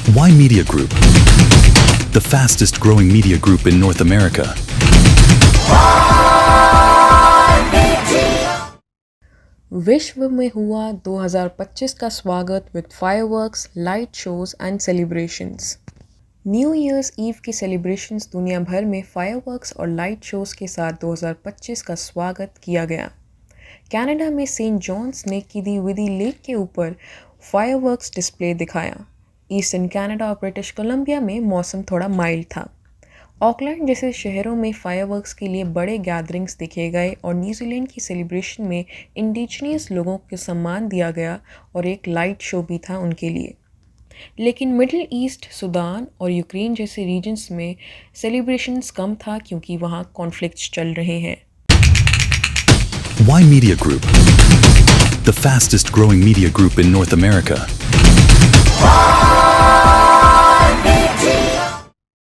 Why Media Group? The fastest growing media group in North America. विश्व में हुआ 2025 का स्वागत with fireworks, light shows and celebrations. New year's eve की celebrations दुनिया भर में फायरवर्क्स और लाइट शोज के साथ 2025 का स्वागत किया गया। कनाडा में सेंट जॉन्स ने किदीविदी लेक के ऊपर फायरवर्क्स डिस्प्ले दिखाया। ईस्टर्न कनाडा और ब्रिटिश कोलंबिया में मौसम थोड़ा माइल्ड था। ऑकलैंड जैसे शहरों में फायरवर्क्स के लिए बड़े गैदरिंग्स देखे गए और न्यूजीलैंड की सेलिब्रेशन में इंडिजिनियस लोगों को सम्मान दिया गया और एक लाइट शो भी था उनके लिए। लेकिन मिडिल ईस्ट, सूडान और यूक्रेन जैसे रीजन्स में सेलिब्रेशंस कम था क्योंकि वहाँ कॉन्फ्लिक्ट्स चल रहे हैं। Why Media Group? The fastest growing media group in North America.